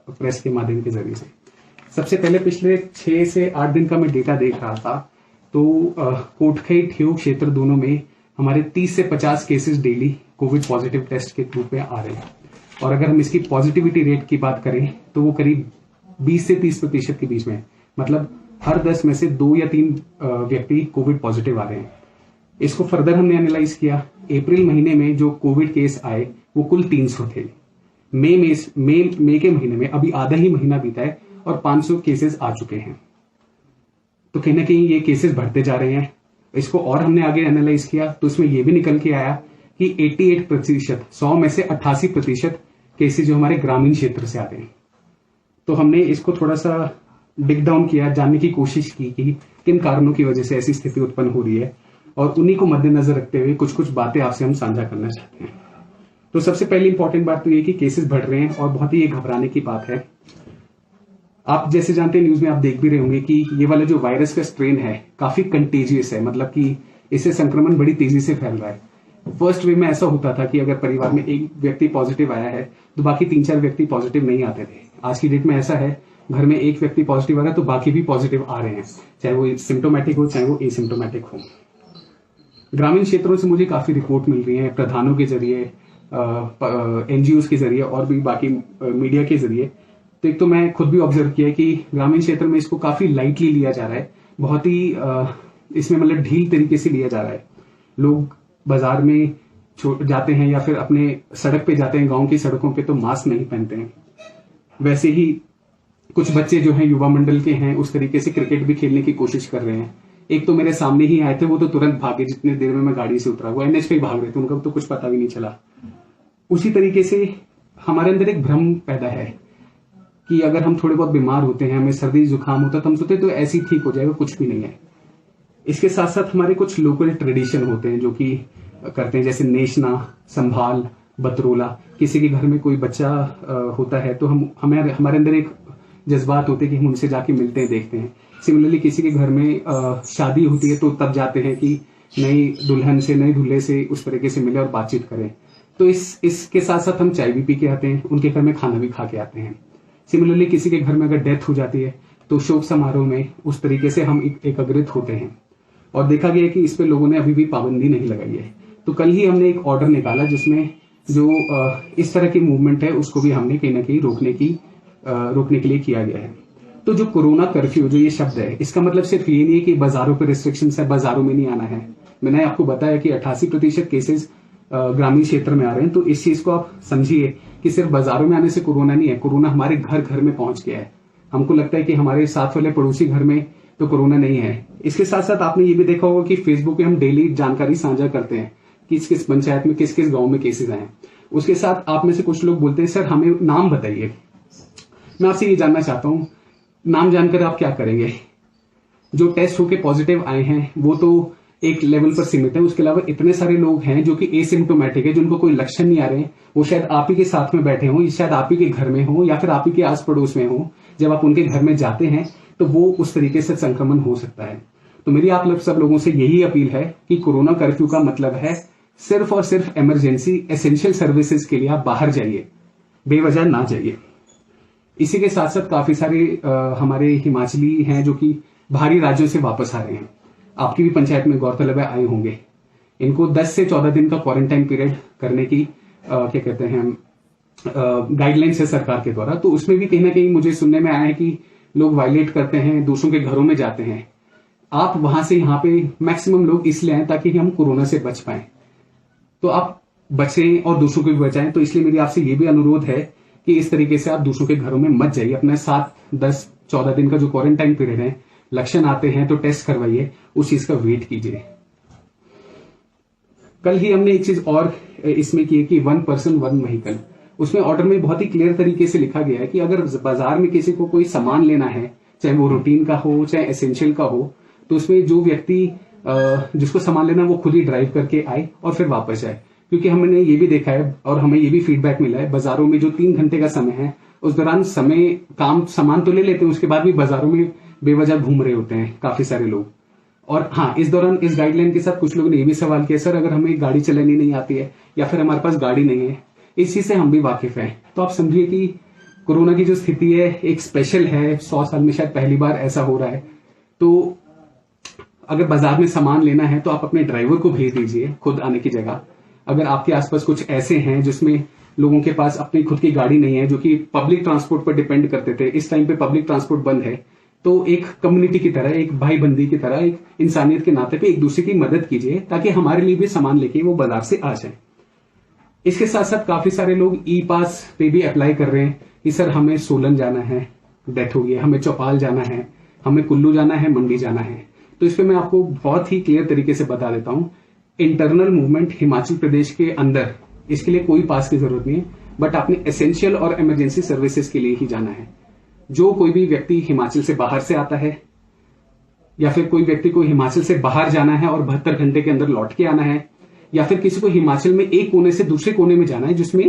Press के माध्यम के जरिए से। सबसे पहले पिछले 6 से 8 दिन का मैं डेटा देख रहा था, तो कोटखई ठियोग क्षेत्र दोनों में हमारे 30 से 50 cases daily covid positive test के रूप में आ रहे हैं। और अगर हम इसकी पॉजिटिविटी रेट की बात करें तो वो करीब 20 से 30% के बीच में है। मतलब हर 10 में से 2 या 3 व्यक्ति कोविड पॉजिटिव आ रहे हैं। इसको फर्दर हमने एनालाइज किया। अप्रैल महीने में जो कोविड केस आए वो कुल 300 थे। मई के महीने में अभी आधा ही महीना बीता है और 500 केसेस आ चुके हैं। तो कहीं ना कहीं ये केसेस बढ़ते जा रहे हैं। इसको और हमने आगे एनालाइज किया तो इसमें ये भी निकल के आया कि 88%, 100 में से 88% केसेस जो हमारे ग्रामीण क्षेत्र से आ रहे हैं। तो हमने इसको थोड़ा सा डिग डाउन किया, जानने की कोशिश की कि किन कारणों की वजह से ऐसी स्थिति उत्पन्न हो रही है, और उन्हीं को मद्देनजर रखते हुए कुछ कुछ बातें आपसे हम साझा करना चाहते हैं। तो सबसे पहली इंपॉर्टेंट बात तो ये कि केसेस बढ़ रहे हैं और बहुत ही ये घबराने की बात है। आप जैसे जानते हैं, न्यूज में आप देख भी रहे होंगे कि ये वाला जो वायरस का स्ट्रेन है काफी कंटेजियस है, मतलब कि इससे संक्रमण बड़ी तेजी से फैल रहा है। फर्स्ट वे में ऐसा होता था कि अगर परिवार में एक व्यक्ति पॉजिटिव आया है तो बाकी 3-4 व्यक्ति पॉजिटिव नहीं आते थे। आज की डेट में ऐसा है, घर में एक व्यक्ति पॉजिटिव आ रहा है तो बाकी भी पॉजिटिव आ रहे हैं, चाहे वो सिम्टोमेटिक हो चाहे वो एसिम्टोमेटिक हो। ग्रामीण क्षेत्रों से मुझे काफी रिपोर्ट मिल रही है, प्रधानों के जरिए, एनजीओ के जरिए और भी बाकी मीडिया के जरिए। तो एक तो मैं खुद भी ऑब्जर्व किया कि ग्रामीण क्षेत्र में इसको काफी लाइटली लिया जा रहा है, बहुत ही इसमें मतलब ढील तरीके से लिया जा रहा है। लोग बाजार में जाते हैं या फिर अपने सड़क पे जाते हैं, गांव की सड़कों पे, तो मास्क नहीं पहनते हैं। वैसे ही कुछ बच्चे जो हैं युवा मंडल के हैं, उस तरीके से क्रिकेट भी खेलने की कोशिश कर रहे हैं। एक तो मेरे सामने ही आए थे, वो तो तुरंत भागे जितने देर में मैं गाड़ी से उतरा, वो एनएच पे भाग रहे थे, उनको तो कुछ पता भी नहीं चला। उसी तरीके से हमारे अंदर एक भ्रम पैदा है कि अगर हम थोड़े बहुत बीमार होते हैं, हमें सर्दी जुकाम होता है तो हम सोचते तो ऐसे ही ठीक हो जाएगा, कुछ भी नहीं है। इसके साथ साथ हमारे कुछ लोकल ट्रेडिशन होते हैं जो कि करते हैं, जैसे नेशना, संभाल, बतरोला। किसी के घर में कोई बच्चा होता है तो हमारे अंदर एक जज्बात होते हैं कि हम उनसे जाके मिलते हैं, देखते हैं। सिमिलरली किसी के घर में शादी होती है तो तब जाते हैं कि नई दुल्हन से, नए दूल्हे से उस तरीके से मिले और बातचीत करें। तो इसके साथ साथ हम चाय भी पी के आते हैं, उनके घर में खाना भी खा के आते हैं। सिमिलरली किसी के घर में अगर डेथ हो जाती है तो शोक समारोह में उस तरीके से हम एकत्रित होते हैं। और देखा गया कि इस पे लोगों ने अभी भी पाबंदी नहीं लगाई है। तो कल ही हमने एक ऑर्डर निकाला जिसमें जो इस तरह की मूवमेंट है उसको भी हमने कहीं ना कहीं रोकने के लिए किया गया है। तो जो कोरोना कर्फ्यू, जो ये शब्द है, इसका मतलब सिर्फ ये नहीं है कि बाजारों पर रिस्ट्रिक्शन है, बाजारों में नहीं आना है। मैंने आपको बताया कि 88% केसेस ग्रामीण क्षेत्र में आ रहे हैं। तो इस चीज को आप समझिए कि सिर्फ बाजारों में आने से कोरोना नहीं है, कोरोना हमारे घर घर में पहुंच गया है। हमको लगता है कि हमारे साथ वाले पड़ोसी घर में तो कोरोना नहीं है। इसके साथ साथ आपने ये भी देखा होगा कि फेसबुक पे हम डेली जानकारी साझा करते हैं कि किस पंचायत में, किस किस गांव में केसेस आए हैं। उसके साथ आप में से कुछ लोग बोलते हैं सर हमें नाम बताइए। मैं आपसे ये जानना चाहता हूं, नाम जानकर आप क्या करेंगे? जो टेस्ट होके पॉजिटिव आए हैं वो तो एक लेवल पर सीमित है, उसके अलावा इतने सारे लोग हैं जो कि एसिम्टोमेटिक है, जिनको कोई लक्षण नहीं आ रहे हैं। वो शायद आप ही के साथ में बैठे हों, शायद आप ही के घर में हो या फिर आप ही के आस पड़ोस में हो। जब आप उनके घर में जाते हैं तो वो उस तरीके से संक्रमण हो सकता है। तो मेरी आप सब लोगों से यही अपील है कि कोरोना कर्फ्यू का मतलब है सिर्फ और सिर्फ इमरजेंसी एसेंशियल सर्विसेज के लिए आप बाहर जाइए, बेवजह ना जाइए। इसी के साथ साथ काफी सारे हमारे हिमाचली हैं जो कि बाहरी राज्यों से वापस आ रहे हैं। आपकी भी पंचायत में गौरतलब है आए होंगे। इनको 10 से 14 दिन का क्वारंटाइन पीरियड करने की क्या कहते हैं गाइडलाइंस है सरकार के द्वारा। तो उसमें भी कहीं ना कहीं मुझे सुनने में आया है कि लोग वायलेट करते हैं, दूसरों के घरों में जाते हैं। आप वहां से यहाँ पे मैक्सिमम लोग इसलिए आए ताकि हम कोरोना से बच पाए। तो आप बचें और दूसरों को भी बचाएं। तो इसलिए मेरी आपसे ये भी अनुरोध है कि इस तरीके से आप दूसरों के घरों में मत जाइए। अपने साथ 10, 14 दिन का जो क्वारंटाइन पीरियड है, लक्षण आते हैं तो टेस्ट करवाइए, उस चीज का वेट कीजिए। कल ही हमने एक चीज और इसमें की कि 1 पर्सन 1 व्हीकल। उसमें ऑर्डर में बहुत ही क्लियर तरीके से लिखा गया है कि अगर बाजार में किसी को कोई सामान लेना है, चाहे वो रूटीन का हो चाहे एसेंशियल का हो, तो उसमें जो व्यक्ति जिसको सामान लेना है वो खुद ही ड्राइव करके आए और फिर वापस जाए। क्योंकि हमने ये भी देखा है और हमें ये भी फीडबैक मिला है, बाजारों में जो 3 घंटे का समय है उस दौरान सामान तो ले लेते हैं, उसके बाद भी बाजारों में बेवजह घूम रहे होते हैं काफी सारे लोग। और हाँ, इस दौरान इस गाइडलाइन के साथ कुछ लोगों ने ये भी सवाल किया, सर अगर हमें गाड़ी चलानी नहीं आती है या फिर हमारे पास गाड़ी नहीं है, इस चीज से हम भी वाकिफ हैं। तो आप समझिए कि कोरोना की जो स्थिति है एक स्पेशल है, 100 साल में शायद पहली बार ऐसा हो रहा है। तो अगर बाजार में सामान लेना है तो आप अपने ड्राइवर को भेज दीजिए खुद आने की जगह। अगर आपके आसपास कुछ ऐसे हैं जिसमें लोगों के पास अपनी खुद की गाड़ी नहीं है, जो कि पब्लिक ट्रांसपोर्ट पर डिपेंड करते थे, इस टाइम पे पब्लिक ट्रांसपोर्ट बंद है, तो एक कम्युनिटी की तरह, एक भाई बंदी की तरह, एक इंसानियत के नाते पे एक दूसरे की मदद कीजिए ताकि हमारे लिए भी सामान लेके वो बाजार से आ जाए। इसके साथ साथ काफी सारे लोग ई पास पे भी अप्लाई कर रहे हैं कि सर हमें सोलन जाना है, डेथ हो गई है, हमें चौपाल जाना है, हमें कुल्लू जाना है, मंडी जाना है। तो इस पे मैं आपको बहुत ही क्लियर तरीके से बता देता हूं, इंटरनल मूवमेंट हिमाचल प्रदेश के अंदर इसके लिए कोई पास की जरूरत नहीं है, बट आपने एसेंशियल और इमरजेंसी सर्विसेज के लिए ही जाना है। जो कोई भी व्यक्ति हिमाचल से बाहर से आता है या फिर कोई व्यक्ति को हिमाचल से बाहर जाना है और 72 घंटे के अंदर लौट के आना है, या फिर किसी को हिमाचल में एक कोने से दूसरे कोने में जाना है जिसमें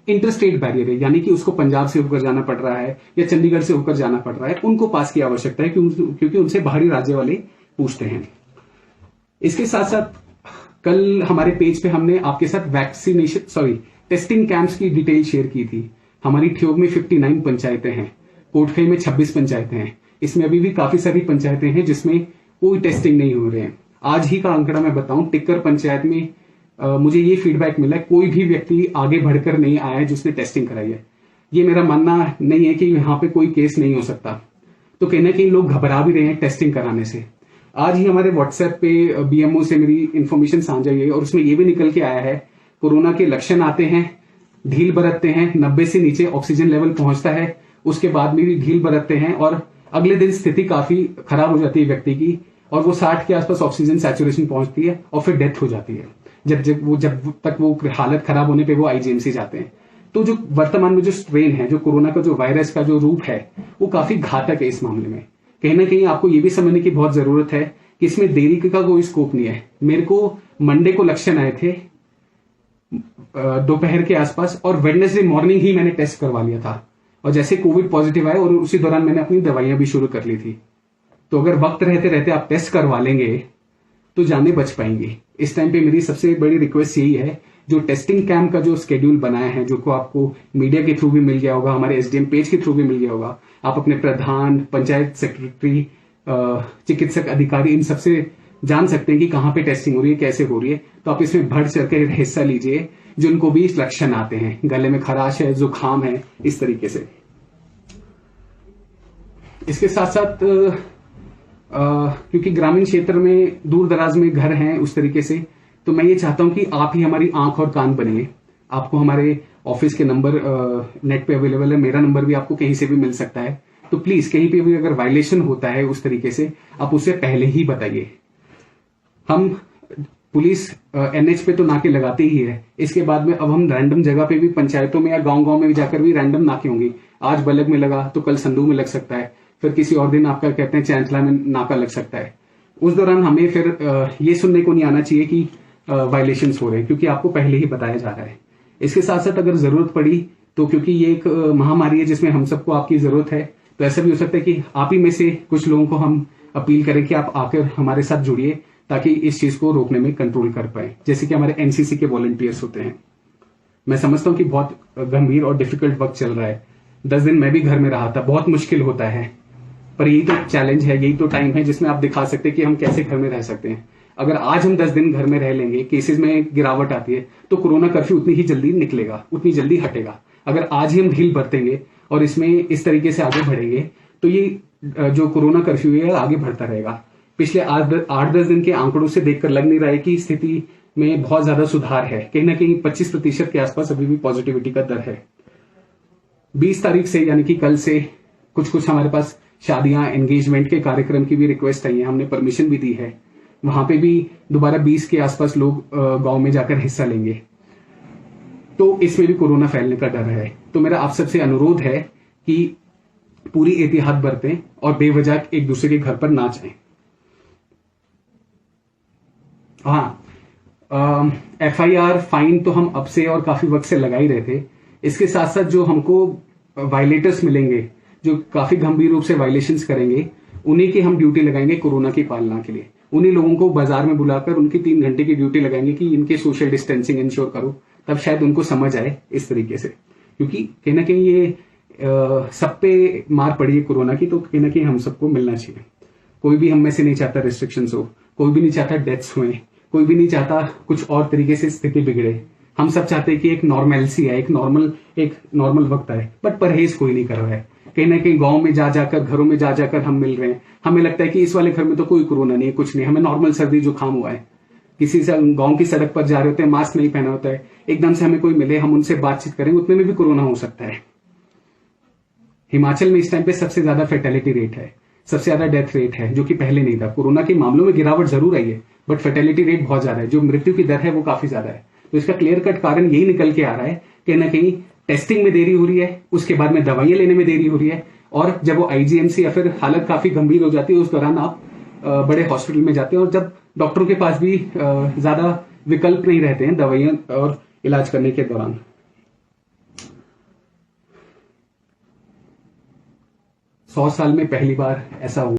इंटरस्टेट बैरियर है, यानी कि उसको पंजाब से होकर जाना पड़ रहा है या चंडीगढ़ से होकर जाना पड़ रहा है, उनको पास की आवश्यकता है क्योंकि उनसे बाहरी राज्य वाले पूछते हैं। इसके साथ साथ कल हमारे पेज पे हमने आपके साथ टेस्टिंग कैंप्स की डिटेल शेयर की थी। हमारी ठियोग में 59 पंचायतें हैं, कोटखाई में 26 पंचायतें हैं। इसमें अभी भी काफी सारी पंचायतें हैं जिसमें कोई टेस्टिंग नहीं हो रहे हैं। आज ही का आंकड़ा मैं बताऊं, टिक्कर पंचायत में मुझे ये फीडबैक मिला है, कोई भी व्यक्ति आगे बढ़कर नहीं आया है जिसने टेस्टिंग कराई है। ये मेरा मानना नहीं है कि यहाँ पे कोई केस नहीं हो सकता, तो कहीं ना कहीं लोग घबरा भी रहे हैं टेस्टिंग कराने से। आज ही हमारे व्हाट्सएप पे बीएमओ से मेरी इंफॉर्मेशन साझा हुई है और उसमें यह भी निकल के आया है, कोरोना के लक्षण आते हैं, ढील बरतते हैं, 90 से नीचे ऑक्सीजन लेवल पहुंचता है, उसके बाद में भी ढील बरतते हैं और अगले दिन स्थिति काफी खराब हो जाती है व्यक्ति की और वो 60 के आसपास ऑक्सीजन सैचुरेशन पहुंचती है और फिर डेथ हो जाती है। जब तक वो हालत खराब होने पे वो आईजीएमसी जाते हैं। तो जो वर्तमान में जो स्ट्रेन है, जो कोरोना का जो वायरस का जो रूप है, वो काफी घातक है। इस मामले में कहीं ना कहीं आपको ये भी समझने की बहुत जरूरत है कि इसमें देरी का कोई स्कोप नहीं है। मेरे को मंडे को लक्षण आए थे दोपहर के आसपास और वेडनेसडे मॉर्निंग ही मैंने टेस्ट करवा लिया था और जैसे कोविड पॉजिटिव आए और उसी दौरान मैंने अपनी दवाइयां भी शुरू कर ली थी। तो अगर वक्त रहते रहते आप टेस्ट करवा लेंगे तो जाने बच पाएंगी। इस टाइम पे मेरी सबसे बड़ी रिक्वेस्ट यही है, जो टेस्टिंग कैंप का जो शेड्यूल बनाया है, जो को आपको मीडिया के थ्रू भी मिल गया होगा, हमारे एसडीएम पेज के थ्रू भी मिल गया होगा, आप अपने प्रधान, पंचायत सेक्रेटरी, चिकित्सक अधिकारी, इन सबसे जान सकते हैं कि कहां पे टेस्टिंग हो रही है, कैसे हो रही है। तो आप इसमें बढ़ चढ़ के हिस्सा लीजिए। जिनको भी लक्षण आते हैं, गले में खराश है, जुकाम है, इस तरीके से। इसके साथ साथ क्योंकि ग्रामीण क्षेत्र में दूर दराज में घर हैं उस तरीके से, तो मैं ये चाहता हूं कि आप ही हमारी आंख और कान बनिए। आपको हमारे ऑफिस के नंबर नेट पे अवेलेबल है, मेरा नंबर भी आपको कहीं से भी मिल सकता है। तो प्लीज कहीं पे भी अगर वायलेशन होता है उस तरीके से, आप उसे पहले ही बताइए। हम पुलिस एनएच पे तो नाके लगाते ही है, इसके बाद में अब हम रैंडम जगह पे भी, पंचायतों में या गांव-गांव में जाकर भी रैंडम नाके होंगे। आज बलग में लगा तो कल संदू में लग सकता है, फिर किसी और दिन आपका कहते हैं चैंचला में नाका लग सकता है। उस दौरान हमें फिर ये सुनने को नहीं आना चाहिए कि वायलेशंस हो रहे हैं, क्योंकि आपको पहले ही बताया जा रहा है। इसके साथ साथ अगर जरूरत पड़ी तो, क्योंकि ये एक महामारी है जिसमें हम सबको आपकी जरूरत है, तो ऐसा भी हो सकता है कि आप ही में से कुछ लोगों को हम अपील करें कि आप आकर हमारे साथ जुड़िए ताकि इस चीज को रोकने में कंट्रोल कर पाए। जैसे कि हमारे एनसीसी के वॉलंटियर्स होते हैं। मैं समझता हूं कि बहुत गंभीर और डिफिकल्ट वक्त चल रहा है। 10 दिन मैं भी घर में रहा था, बहुत मुश्किल होता है, पर यही तो चैलेंज है, यही तो टाइम है जिसमें आप दिखा सकते हैं कि हम कैसे घर में रह सकते हैं। अगर आज हम 10 दिन घर में रह लेंगे, केसेस में गिरावट आती है, तो कोरोना कर्फ्यू उतनी ही जल्दी निकलेगा, उतनी जल्दी हटेगा। अगर आज ही हम ढील बरतेंगे और इसमें इस तरीके से आगे बढ़ेंगे तो ये जो कोरोना कर्फ्यू है आगे बढ़ता रहेगा। पिछले 8-10 दिन के आंकड़ों से देखकर लग नहीं रहा है कि स्थिति में बहुत ज्यादा सुधार है। कहीं ना कहीं 25% के आसपास अभी भी पॉजिटिविटी का दर है। 20 तारीख से यानी कि कल से कुछ हमारे पास शादियां, एंगेजमेंट के कार्यक्रम की भी रिक्वेस्ट आई है, हमने परमिशन भी दी है। वहां पे भी दोबारा 20 के आसपास लोग गांव में जाकर हिस्सा लेंगे, तो इसमें भी कोरोना फैलने का डर है। तो मेरा आप सबसे अनुरोध है कि पूरी एहतियात बरतें और बेवजह एक दूसरे के घर पर ना जाएं। हाँ, एफआईआर, फाइन तो हम अब से और काफी वक्त से लगा ही रहे थे। इसके साथ साथ जो हमको वायलेटर्स मिलेंगे, जो काफी गंभीर रूप से वायलेशंस करेंगे, उन्हीं की हम ड्यूटी लगाएंगे कोरोना की पालना के लिए। उन्हीं लोगों को बाजार में बुलाकर उनकी 3 घंटे की ड्यूटी लगाएंगे कि इनके सोशल डिस्टेंसिंग इंश्योर करो, तब शायद उनको समझ आए इस तरीके से। क्योंकि कहीं ना कहीं ये सब पे मार पड़ी है कोरोना की, तो कहीं ना कहीं हम सबको मिलना चाहिए। कोई भी हम में से नहीं चाहता रिस्ट्रिक्शंस हो, कोई भी नहीं चाहता डेथ्स हुए, कोई भी नहीं चाहता कुछ और तरीके से स्थिति बिगड़े। हम सब चाहते हैं कि एक नॉर्मेलसी है, एक नॉर्मल वक्त आए, बट परहेज कोई नहीं कर रहा है। कहीं ना कहीं गांव में जा जाकर, घरों में जा जाकर हम मिल रहे हैं। हमें लगता है कि इस वाले घर में तो कोई कोरोना नहीं है, कुछ नहीं, हमें नॉर्मल सर्दी जुकाम हुआ है। किसी से गांव की सड़क पर जा रहे होते हैं, मास्क नहीं पहना होता है, एकदम से हमें कोई मिले, हम उनसे बातचीत करें, उतने में भी कोरोना हो सकता है। हिमाचल में इस टाइम पे सबसे ज्यादा फेटेलिटी रेट है, सबसे ज्यादा डेथ रेट है, जो कि पहले नहीं था। कोरोना के मामलों में गिरावट जरूर आई है, बट फेटेलिटी रेट बहुत ज्यादा है, जो मृत्यु की दर है वो काफी ज्यादा है। तो इसका क्लियर कट कारण यही निकल के आ रहा है कि ना कहीं टेस्टिंग में देरी हो रही है, उसके बाद में दवाइयां लेने में देरी हो रही है, और जब वो आईजीएमसी या फिर हालत काफी गंभीर हो जाती है, उस दौरान आप बड़े हॉस्पिटल में जाते हैं, और जब डॉक्टरों के पास भी ज्यादा विकल्प नहीं रहते हैं दवाइयां और इलाज करने के दौरान। 100 साल में पहली बार ऐसा हुआ।